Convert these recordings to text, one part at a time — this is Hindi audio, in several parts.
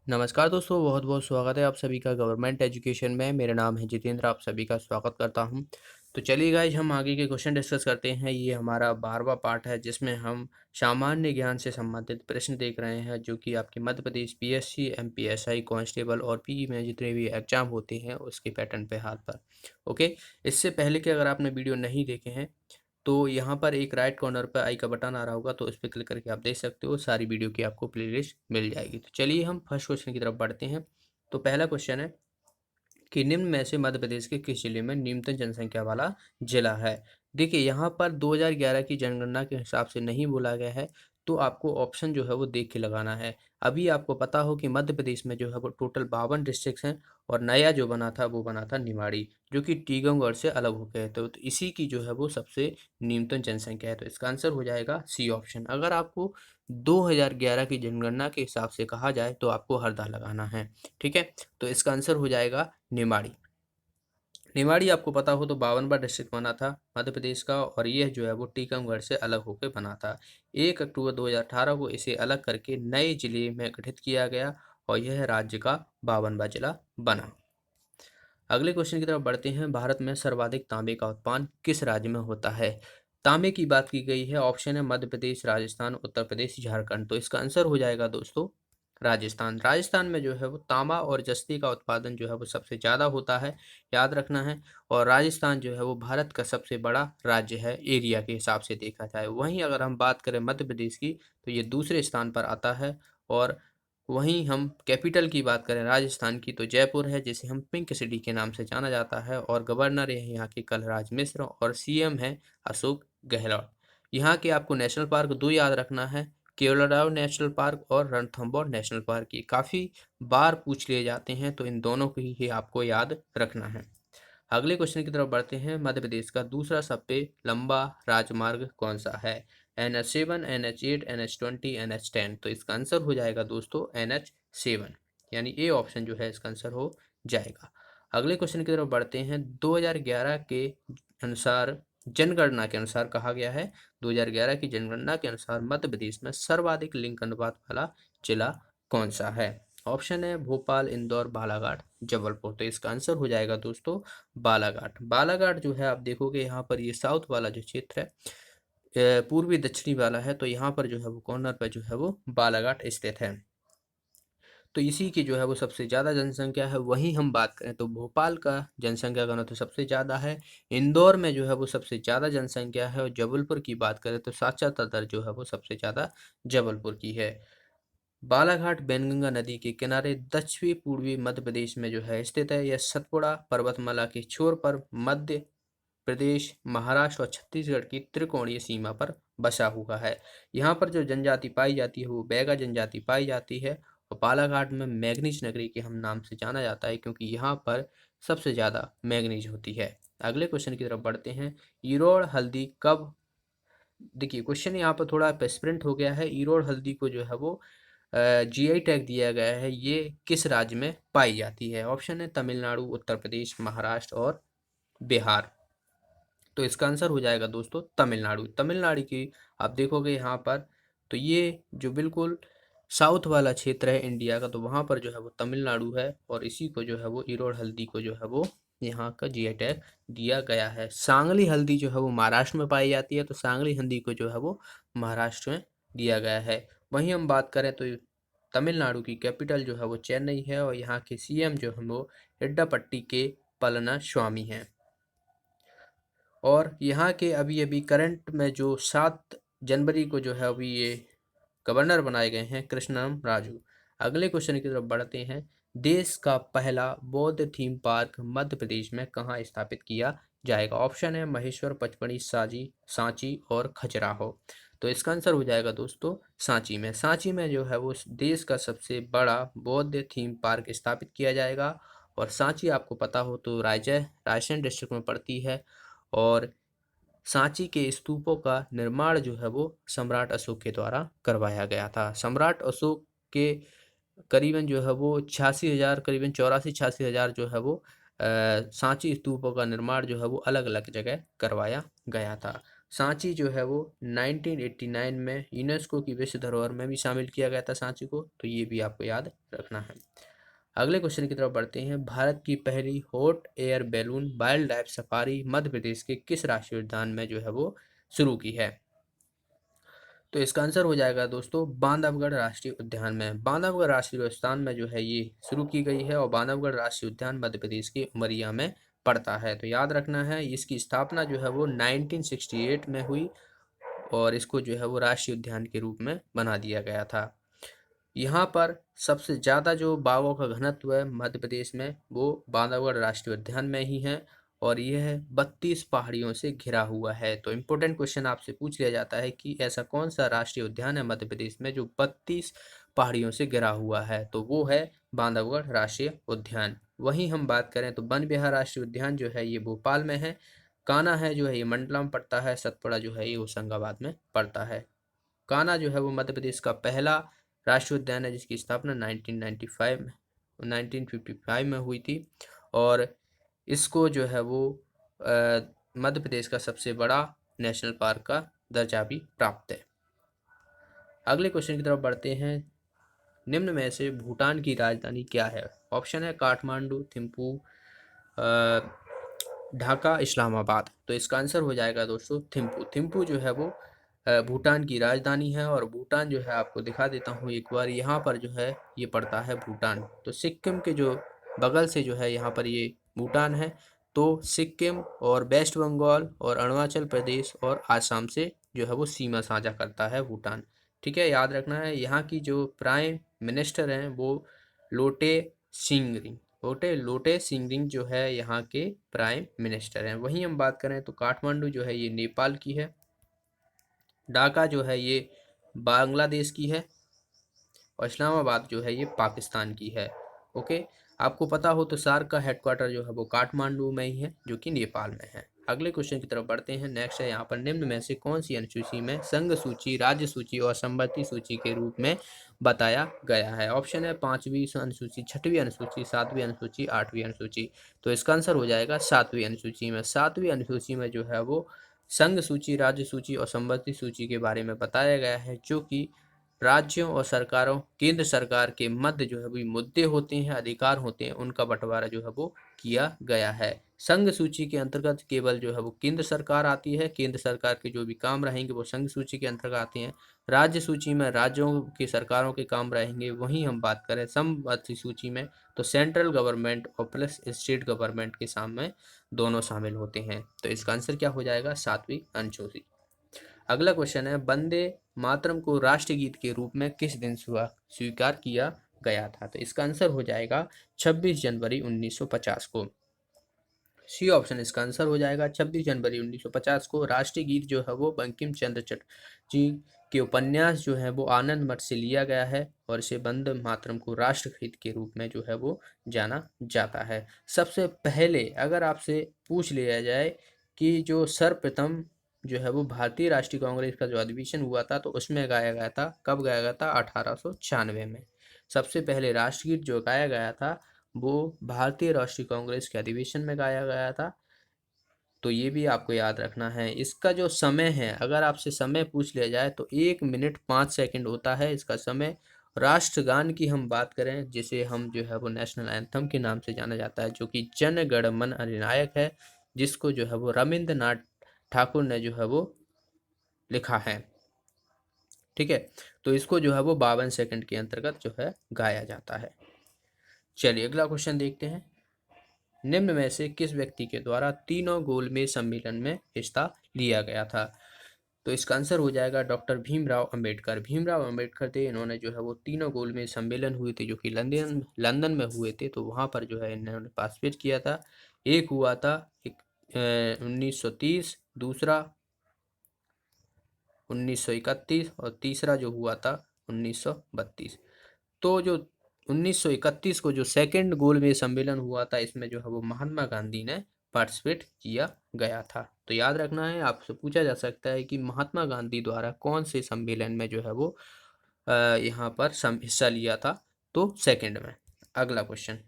नमस्कार दोस्तों, बहुत बहुत स्वागत है आप सभी का गवर्नमेंट एजुकेशन में। मेरा नाम है जितेंद्र, आप सभी का स्वागत करता हूं। तो चलिए गाइज, हम आगे के क्वेश्चन डिस्कस करते हैं। ये हमारा 12वां पार्ट है जिसमें हम सामान्य ज्ञान से संबंधित प्रश्न देख रहे हैं, जो कि आपके Madhya Pradesh PSC, MPSI, constable और पीई में जितने भी एग्जाम होते हैं उसके पैटर्न पे हाल पर। ओके, इससे पहले कि अगर आपने वीडियो नहीं देखे हैं तो यहाँ पर एक राइट कॉर्नर पर आई का बटन आ रहा होगा, तो उस पर क्लिक करके आप देख सकते हो, सारी वीडियो की आपको प्लेलिस्ट मिल जाएगी। तो चलिए हम फर्स्ट क्वेश्चन की तरफ बढ़ते हैं। तो पहला क्वेश्चन है कि निम्न में से मध्य प्रदेश के किस जिले में न्यूनतम जनसंख्या वाला जिला है। देखिए, यहाँ पर 2011 की जनगणना के हिसाब से नहीं बोला गया है, तो आपको ऑप्शन जो है वो देख के लगाना है। अभी आपको पता हो कि मध्य प्रदेश में जो है वो टोटल 52 डिस्ट्रिक्ट हैं, और नया जो बना था वो बना था निमाड़ी, जो कि टीकमगढ़ से अलग हो गए। तो इसी की जो है वो सबसे न्यूनतम जनसंख्या है। तो इसका आंसर हो जाएगा सी ऑप्शन। अगर आपको 2011 की जनगणना के हिसाब से कहा जाए तो आपको हरदा लगाना है। ठीक है, तो इसका आंसर हो जाएगा निमाड़ी। निमाड़ी आपको पता हो तो 52वां डिस्ट्रिक्ट बना था मध्य प्रदेश का, और यह जो है वो टीकमगढ़ से अलग होकर बना था। 1 अक्टूबर 2018 को इसे अलग करके नए जिले में गठित किया गया, और यह राज्य का 52वां जिला बना। अगले क्वेश्चन की तरफ बढ़ते हैं। भारत में सर्वाधिक तांबे का उत्पादन किस राज्य में होता है। तांबे की बात की गई है। ऑप्शन है मध्य प्रदेश, राजस्थान, उत्तर प्रदेश, झारखंड। तो इसका आंसर हो जाएगा दोस्तों राजस्थान। राजस्थान में जो है वो तांबा और जस्ती का उत्पादन जो है वो सबसे ज़्यादा होता है, याद रखना है। और राजस्थान जो है वो भारत का सबसे बड़ा राज्य है एरिया के हिसाब से देखा जाए। वहीं अगर हम बात करें मध्य प्रदेश की, तो ये दूसरे स्थान पर आता है। और वहीं हम कैपिटल की बात करें राजस्थान की, तो जयपुर है, जिसे हम पिंक सिटी के नाम से जाना जाता है। और गवर्नर है यहाँ के कलराज मिश्र, और सीएम है अशोक गहलोत। यहाँ के आपको नेशनल पार्क दो याद रखना है, केवलाराव नेशनल पार्क और रणथंभौर नेशनल पार्क। की काफ़ी बार पूछ लिए जाते हैं, तो इन दोनों को ही आपको याद रखना है। अगले क्वेश्चन की तरफ बढ़ते हैं। मध्य प्रदेश का दूसरा सबसे लंबा राजमार्ग कौन सा है। NH7, NH8, NH20, NH10। तो इसका आंसर हो जाएगा दोस्तों NH7, यानी ए ऑप्शन जो है इसका आंसर हो जाएगा। अगले क्वेश्चन की तरफ बढ़ते हैं। 2011 के अनुसार, जनगणना के अनुसार कहा गया है, 2011 की जनगणना के अनुसार मध्य प्रदेश में सर्वाधिक लिंग अनुपात वाला जिला कौन सा है। ऑप्शन है भोपाल, इंदौर, बालाघाट, जबलपुर। तो इसका आंसर हो जाएगा दोस्तों बालाघाट। बालाघाट जो है आप देखोगे यहाँ पर, ये साउथ वाला जो क्षेत्र है, पूर्वी दक्षिणी वाला है, तो यहाँ पर जो है वो कॉर्नर पर जो है वो बालाघाट स्थित है। तो इसी की जो है वो सबसे ज़्यादा जनसंख्या है। वहीं हम बात करें तो भोपाल का जनसंख्या घनत्व सबसे ज़्यादा है, इंदौर में जो है वो सबसे ज़्यादा जनसंख्या है, और जबलपुर की बात करें तो साक्षरता दर जो है वो सबसे ज़्यादा जबलपुर की है। बालाघाट बैनगंगा नदी के किनारे दक्षिणी पूर्वी मध्य प्रदेश में जो है स्थित है। यह सतपुड़ा पर्वतमाला के छोर पर मध्य प्रदेश, महाराष्ट्र और छत्तीसगढ़ की त्रिकोणीय सीमा पर बसा हुआ है। यहाँ पर जो जनजाति पाई जाती है वो बैगा जनजाति पाई जाती है। और बालाघाट में मैग्नीज नगरी के हम नाम से जाना जाता है, क्योंकि यहाँ पर सबसे ज़्यादा मैग्नीज होती है। अगले क्वेश्चन की तरफ बढ़ते हैं। ईरोड़ हल्दी कब, देखिए क्वेश्चन यहाँ पर थोड़ा स्प्रिंट हो गया है। ईरोड़ हल्दी को जो है वो जीआई टैग दिया गया है। ये किस राज्य में पाई जाती है। ऑप्शन है तमिलनाडु, उत्तर प्रदेश, महाराष्ट्र और बिहार। तो इसका आंसर हो जाएगा दोस्तों तमिलनाडु। तमिलनाडु की आप देखोगे यहाँ पर, तो ये जो बिल्कुल साउथ वाला क्षेत्र है इंडिया का, तो वहाँ पर जो है वो तमिलनाडु है, और इसी को जो है वो ईरोड़ हल्दी को जो है वो यहाँ का जीआई टैग दिया गया है। सांगली हल्दी जो है वो महाराष्ट्र में पाई जाती है, तो सांगली हल्दी को जो है वो महाराष्ट्र में दिया गया है। वहीं हम बात करें तो तमिलनाडु की कैपिटल जो है वो चेन्नई है, और यहाँ के सीएम जो है वो एड्डापट्टी के पलनास्वामी हैं। और यहाँ के अभी अभी करंट में जो 7 जनवरी को जो है अभी ये गवर्नर बनाए गए हैं, कृष्णम राजू। अगले क्वेश्चन की तरफ बढ़ते हैं। देश का पहला बौद्ध थीम पार्क मध्य प्रदेश में कहाँ स्थापित किया जाएगा। ऑप्शन है महेश्वर, पचमढ़ी, सांची और खजुराहो। तो इसका आंसर हो जाएगा दोस्तों सांची में। सांची में जो है वो देश का सबसे बड़ा बौद्ध थीम पार्क स्थापित किया जाएगा। और सांची आपको पता हो तो रायसेन डिस्ट्रिक्ट में पड़ती है। और सांची के स्तूपों का निर्माण जो है वो सम्राट अशोक के द्वारा करवाया गया था। सम्राट अशोक के करीबन जो है वो 86,000, करीबन 84-86,000 जो है वो सांची स्तूपों का निर्माण जो है वो अलग अलग जगह करवाया गया था। सांची जो है वो 1989 में यूनेस्को की विश्व धरोहर में भी शामिल किया गया था सांची को, तो ये भी आपको याद रखना है। अगले क्वेश्चन की तरफ बढ़ते हैं। भारत की पहली hot air balloon wild life safari Madhya Pradesh के किस राष्ट्रीय उद्यान में जो है वो शुरू की है? तो इसका आंसर हो जाएगा दोस्तों बांधवगढ़ राष्ट्रीय उद्यान में। बांधवगढ़ राष्ट्रीय उद्यान में जो है ये शुरू की गई है और बांधवगढ़ राष्ट्रीय उद्यान मध्य प्रदेश के उमरिया में पड़ता है। तो याद रखना है, इसकी स्थापना जो है वो 1968 में हुई और इसको जो है वो राष्ट्रीय उद्यान के रूप में बना दिया गया था। यहाँ पर सबसे ज़्यादा जो बाघों का घनत्व है मध्य प्रदेश में वो बांधवगढ़ राष्ट्रीय उद्यान में ही है और यह 32 पहाड़ियों से घिरा हुआ है। तो इम्पोर्टेंट क्वेश्चन आपसे पूछ लिया जाता है कि ऐसा कौन सा राष्ट्रीय उद्यान है मध्य प्रदेश में जो 32 पहाड़ियों से घिरा हुआ है, तो वो है बांधवगढ़ राष्ट्रीय उद्यान। वहीं हम बात करें तो वन विहार राष्ट्रीय उद्यान जो है ये भोपाल में है, कान्हा है जो है ये मंडला में पड़ता है, सतपुड़ा जो है ये होशंगाबाद में पड़ता है। कान्हा जो है वो मध्य प्रदेश का पहला राष्ट्रीय उद्यान है जिसकी स्थापना 1955 में हुई थी और इसको जो है वो मध्य प्रदेश का सबसे बड़ा नेशनल पार्क का दर्जा भी प्राप्त है। अगले क्वेश्चन की तरफ बढ़ते हैं। निम्न में से भूटान की राजधानी क्या है? ऑप्शन है काठमांडू, थिम्पू, ढाका, इस्लामाबाद। तो इसका आंसर हो जाएगा दोस्तों थिम्पू। थिम्पू जो है वो भूटान की राजधानी है और भूटान जो है आपको दिखा देता हूँ एक बार, यहाँ पर जो है ये पड़ता है भूटान। तो सिक्किम के जो बगल से जो है यहाँ पर ये भूटान है। तो सिक्किम और वेस्ट बंगाल और अरुणाचल प्रदेश और आसाम से जो है वो सीमा साझा करता है भूटान। ठीक है, याद रखना है। यहाँ की जो प्राइम मिनिस्टर हैं वो लोटे सिंगरिंग, लोटे सिंगरिंग जो है यहाँ के प्राइम मिनिस्टर हैं। वहीं हम बात करें तो काठमांडू जो है ये नेपाल की है, ढाका जो है ये बांग्लादेश की है और इस्लामाबाद जो है ये पाकिस्तान की है। ओके, आपको पता हो तो सार्क का हेडक्वार्टर जो है वो काठमांडू में ही है जो कि नेपाल में है। अगले क्वेश्चन की तरफ बढ़ते हैं। नेक्स्ट है यहाँ पर निम्न में से कौन सी अनुसूची में संघ सूची, राज्य सूची और संवर्ती सूची के रूप में बताया गया है? ऑप्शन है 5वीं अनुसूची, 6वीं अनुसूची, 7वीं अनुसूची, 8वीं अनुसूची। तो इसका आंसर हो जाएगा 7वीं अनुसूची में। 7वीं अनुसूची में जो है वो संघ सूची, राज्य सूची और संवर्ती सूची के बारे में बताया गया है, जो कि राज्यों और सरकारों, केंद्र सरकार के मध्य जो है वो मुद्दे होते हैं, अधिकार होते हैं, उनका बंटवारा जो है वो किया गया है। संघ सूची के अंतर्गत केवल जो है वो केंद्र सरकार आती है, केंद्र सरकार के जो भी काम रहेंगे वो संघ सूची के अंतर्गत आते हैं। राज्य सूची में राज्यों की सरकारों के काम रहेंगे। वहीं हम बात करें समवर्ती सूची में तो सेंट्रल गवर्नमेंट और प्लस स्टेट गवर्नमेंट के सामने दोनों शामिल होते हैं। तो इसका आंसर क्या हो जाएगा? 7वीं अनुसूची। अगला क्वेश्चन है वंदे मातरम को राष्ट्रगीत के रूप में किस दिन स्वीकार किया गया था? तो इसका आंसर हो जाएगा 26 जनवरी 1950 को। सी ऑप्शन इसका आंसर हो जाएगा 26 जनवरी 1950 को। राष्ट्रीय गीत जो है वो बंकिम चंद्र चटर्जी के उपन्यास जो है वो आनंद मठ से लिया गया है और इसे वंदे मातरम को राष्ट्रगीत के रूप में जो है वो जाना जाता है। सबसे पहले अगर आपसे पूछ लिया जाए कि जो सर्वप्रथम जो है वो भारतीय राष्ट्रीय कांग्रेस का जो अधिवेशन हुआ था तो उसमें गाया गया था, कब गाया गया था? 1896 में। सबसे पहले राष्ट्रगीत जो गाया गया था वो भारतीय राष्ट्रीय कांग्रेस के अधिवेशन में गाया गया था। तो ये भी आपको याद रखना है। इसका जो समय है, अगर आपसे समय पूछ लिया जाए तो 1 मिनट 5 सेकंड होता है इसका समय। राष्ट्रगान की हम बात करें, जिसे हम जो है वो नेशनल एंथम के नाम से जाना जाता है, जो कि जन गण मन अधिनायक है, जिसको जो है वो रविंद्रनाथ ठाकुर ने जो है वो लिखा है। ठीक है, तो इसको जो है वो 52 सेकंड के अंतर्गत जो है गाया जाता है। चलिए अगला क्वेश्चन देखते हैं। निम्न में से किस व्यक्ति के द्वारा तीनों गोलमेज सम्मेलन में हिस्सा लिया गया था? तो इसका आंसर हो जाएगा डॉक्टर भीमराव अंबेडकर। भीमराव अंबेडकर थे, इन्होंने जो है वो तीनों गोलमेज सम्मेलन हुए थे जो कि लंदन में हुए थे, तो वहाँ पर जो है इन्होंने पार्टिसिपेट किया था। एक हुआ था 1930, दूसरा 1931 और तीसरा जो हुआ था 1932। तो जो 1931 को जो सेकंड गोलमेज सम्मेलन हुआ था, इसमें जो है वो महात्मा गांधी ने पार्टिसिपेट किया गया था। तो याद रखना है, आपसे पूछा जा सकता है कि महात्मा गांधी द्वारा कौन से सम्मेलन में जो है वो यहाँ पर हिस्सा लिया था? तो सेकंड में। अगला क्वेश्चन,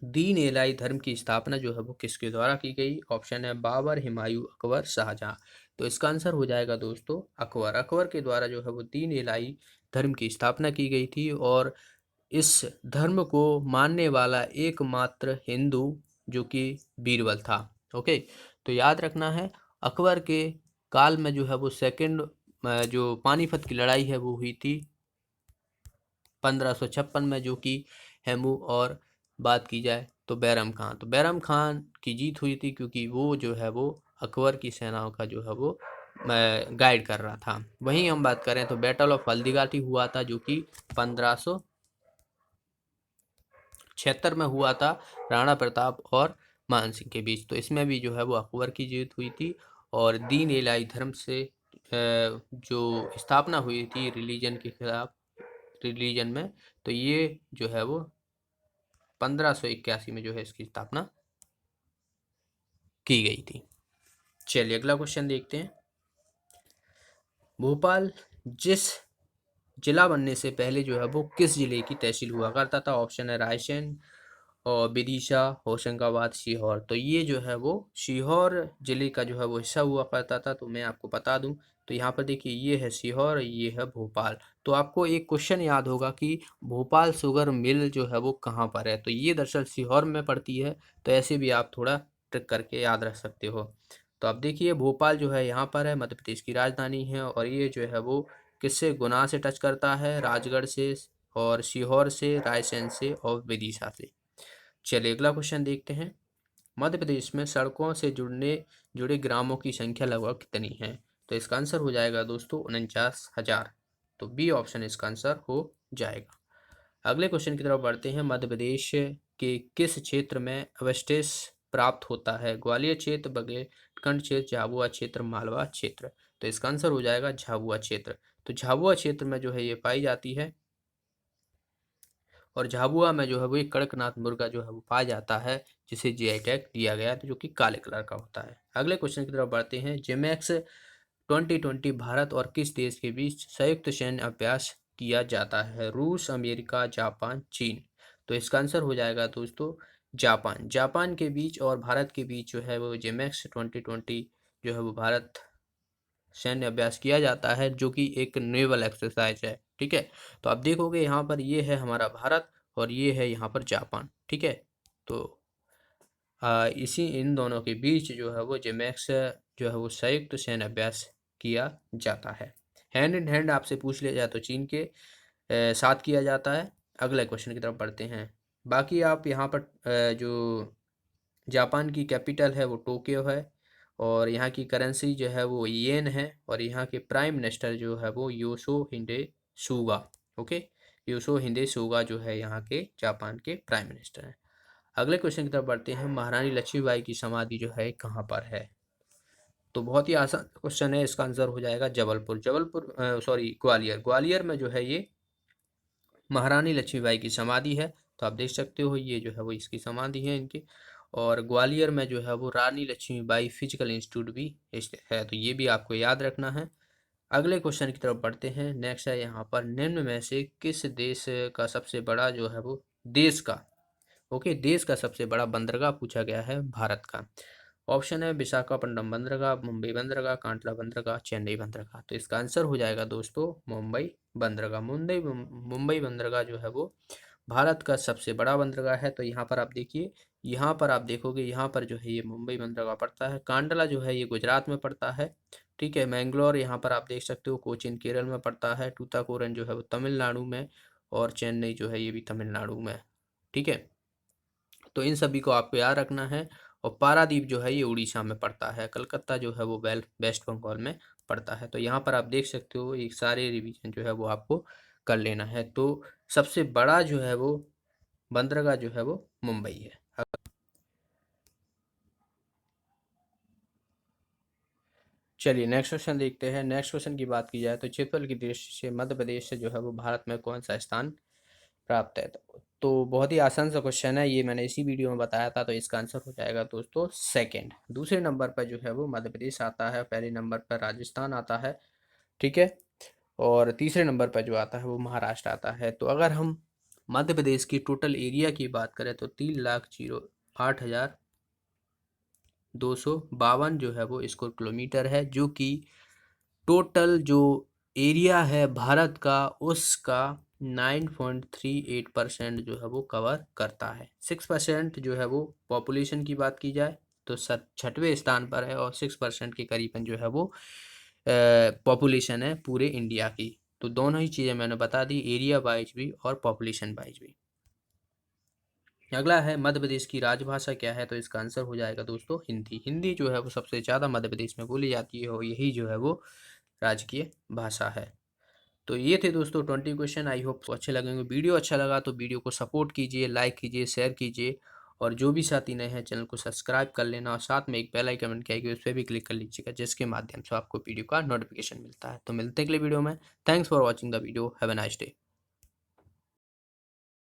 दीन इलाही धर्म की स्थापना जो है वो किसके द्वारा की गई? ऑप्शन है बाबर, हुमायूं, अकबर, शाहजहां। तो इसका आंसर हो जाएगा दोस्तों अकबर। अकबर के द्वारा जो है वो दीन इलाही धर्म की स्थापना की गई थी और इस धर्म को मानने वाला एकमात्र हिंदू जो कि बीरबल था। ओके, तो याद रखना है अकबर के काल में जो है वो सेकंड जो पानीपत की लड़ाई है वो हुई थी 1556 में, जो कि हेमू और बात की जाए तो बैरम खान, तो बैरम खान की जीत हुई थी क्योंकि वो जो है वो अकबर की सेनाओं का जो है वो गाइड कर रहा था। वहीं हम बात करें तो बैटल ऑफ हल्दीघाटी हुआ था जो कि 1576 में हुआ था राणा प्रताप और मान सिंह के बीच। तो इसमें भी जो है वो अकबर की जीत हुई थी और दीन इलाही धर्म से जो स्थापना हुई थी रिलीजन के खिलाफ, रिलीजन में, तो ये जो है वो 1581 में जो है इसकी स्थापना की गई थी। चलिए अगला क्वेश्चन देखते हैं। भोपाल जिस जिला बनने से पहले जो है वो किस जिले की तहसील हुआ करता था? ऑप्शन है रायसेन और विदिशा, होशंगाबाद, सीहोर। तो ये जो है वो सीहोर जिले का जो है वो हिस्सा हुआ करता था। तो मैं आपको बता दूं तो यहाँ पर देखिए ये है सीहोर, ये है भोपाल। तो आपको एक क्वेश्चन याद होगा कि भोपाल शुगर मिल जो है वो कहाँ पर है, तो ये दरअसल सीहोर में पड़ती है। तो ऐसे भी आप थोड़ा ट्रिक करके याद रख सकते हो। तो अब देखिए भोपाल जो है यहाँ पर है, मध्य प्रदेश की राजधानी है और ये जो है वो किससे गुना से टच करता है? राजगढ़ से और सीहोर से, रायसेन से और विदिशा से। चलिए अगला क्वेश्चन देखते हैं। मध्य प्रदेश में सड़कों से जुड़े ग्रामों की संख्या लगभग कितनी है? तो इसका आंसर हो जाएगा दोस्तों 49,000। तो बी ऑप्शन इसका आंसर हो जाएगा। अगले क्वेश्चन की तरफ बढ़ते हैं। मध्य प्रदेश के किस क्षेत्र में एवेस्टेस प्राप्त होता है? ग्वालियर क्षेत्र, बुंदेलखंड क्षेत्र, झाबुआ क्षेत्र, मालवा क्षेत्र। तो इसका आंसर हो जाएगा झाबुआ क्षेत्र। तो झाबुआ क्षेत्र में जो है ये पाई जाती है और झाबुआ में जो है वो एक कड़कनाथ मुर्गा जो है वो पाया जाता है जिसे जीआई टैग दिया गया है जो कि काले कलर का होता है। अगले क्वेश्चन की तरफ बढ़ते हैं। जिमैक्स 2020 भारत और किस देश के बीच संयुक्त सैन्य अभ्यास किया जाता है? रूस, अमेरिका, जापान, चीन। तो इसका आंसर हो जाएगा दोस्तों जापान। जापान के बीच और भारत के बीच जो है वो जिमैक्स 2020 जो है वो भारत सैन्य अभ्यास किया जाता है जो कि एक नेवल एक्सरसाइज है। ठीक है, तो आप देखोगे यहाँ पर ये है हमारा भारत और ये है यहाँ पर जापान। ठीक है, तो इसी इन दोनों के बीच जो है वो जिमैक्स जो है वो संयुक्त सैन्य अभ्यास किया जाता है। हैंड इन हैंड आपसे पूछ लिया जाए तो चीन के साथ किया जाता है। अगले क्वेश्चन की तरफ बढ़ते हैं। बाकी आप यहाँ पर जो जापान की कैपिटल है वो टोक्यो है और यहाँ की करेंसी जो है वो येन है और यहाँ के प्राइम मिनिस्टर जो है वो योशो हिंडे सुगा। ओके, योशो हिंडे सुगा जो है यहाँ के जापान के प्राइम मिनिस्टर हैं। अगले क्वेश्चन की तरफ बढ़ते हैं। महारानी लक्ष्मीबाई की समाधि जो है कहाँ पर है? तो बहुत ही आसान क्वेश्चन है, इसका आंसर हो जाएगा जबलपुर। सॉरी ग्वालियर। ग्वालियर में जो है ये महारानी लक्ष्मीबाई की समाधि है। तो आप देख सकते हो ये जो है वो इसकी समाधि है इनकी। और ग्वालियर में जो है वो रानी लक्ष्मीबाई फिजिकल इंस्टीट्यूट भी है, तो ये भी आपको याद रखना है। अगले क्वेश्चन की तरफ बढ़ते हैं। नेक्स्ट है यहाँ पर निम्न में से किस देश का सबसे बड़ा जो है वो देश का ओके देश का सबसे बड़ा बंदरगाह पूछा गया है भारत का? ऑप्शन है विशाखापट्टनम बंदरगाह, मुंबई बंदरगाह, कांटला बंदरगाह, चेन्नई बंदरगाह। तो इसका आंसर हो जाएगा दोस्तों मुंबई बंदरगाह। मुंबई बंदरगाह जो है वो भारत का सबसे बड़ा बंदरगाह है। तो यहाँ पर आप देखिए, यहाँ पर आप देखोगे यहाँ पर जो है ये मुंबई बंदरगाह पड़ता है। कांडला जो है ये गुजरात में पड़ता है। ठीक है, मैंगलोर यहाँ पर आप देख सकते हो कोचीन केरल में पड़ता है। टूटाकोरन जो है वो तमिलनाडु में और चेन्नई जो है ये भी तमिलनाडु में। ठीक है, तो इन सभी को आपको याद रखना है। और पारादीप जो है ये उड़ीसा में पड़ता है। कलकत्ता जो है वो वेस्ट बंगाल में पड़ता है। तो यहाँ पर आप देख सकते हो एक सारे रिवीजन जो है वो आपको कर लेना है। तो सबसे बड़ा जो है वो बंदरगाह जो है वो मुंबई है। चलिए नेक्स्ट क्वेश्चन देखते हैं। नेक्स्ट क्वेश्चन की बात की जाए तो क्षेत्रफल की दृष्टि से मध्य प्रदेश से जो है वो भारत में कौन सा स्थान प्राप्त है? तो बहुत ही आसान सा क्वेश्चन है, ये मैंने इसी वीडियो में बताया था। तो इसका आंसर हो जाएगा दोस्तों सेकंड। दूसरे नंबर पर जो है वो मध्य प्रदेश आता है, पहले नंबर पर राजस्थान आता है। ठीक है, और तीसरे नंबर पर जो आता है वो महाराष्ट्र आता है। तो अगर हम मध्य प्रदेश की टोटल एरिया की बात करें तो 3,08,000 252 जो है वो स्क्वायर किलोमीटर है, जो कि टोटल जो एरिया है भारत का उसका 9.38% जो है वो कवर करता है। 6% जो है वो पॉपुलेशन की बात की जाए तो 6वें स्थान पर है, और 6% के करीबन जो है वो पॉपुलेशन है पूरे इंडिया की। तो दोनों ही चीज़ें मैंने बता दी, एरिया वाइज भी और पॉपुलेशन वाइज भी। अगला है मध्य प्रदेश की राजभाषा क्या है, तो इसका आंसर हो जाएगा दोस्तों हिंदी। हिंदी जो है वो सबसे ज़्यादा मध्य प्रदेश में बोली जाती है, और यही जो है वो राजकीय भाषा है। तो ये थे दोस्तों 20 क्वेश्चन। आई होप अच्छे लगेंगे। वीडियो अच्छा लगा तो वीडियो को सपोर्ट कीजिए, लाइक कीजिए, शेयर कीजिए, और जो भी साथी नए हैं चैनल को सब्सक्राइब कर लेना, और साथ में एक बेल आइकन कमेंट किया उस पर भी क्लिक कर लीजिएगा, जिसके माध्यम से आपको वीडियो का नोटिफिकेशन मिलता है। तो मिलते हैं अगले वीडियो में। Thanks for watching the video. Have a nice day.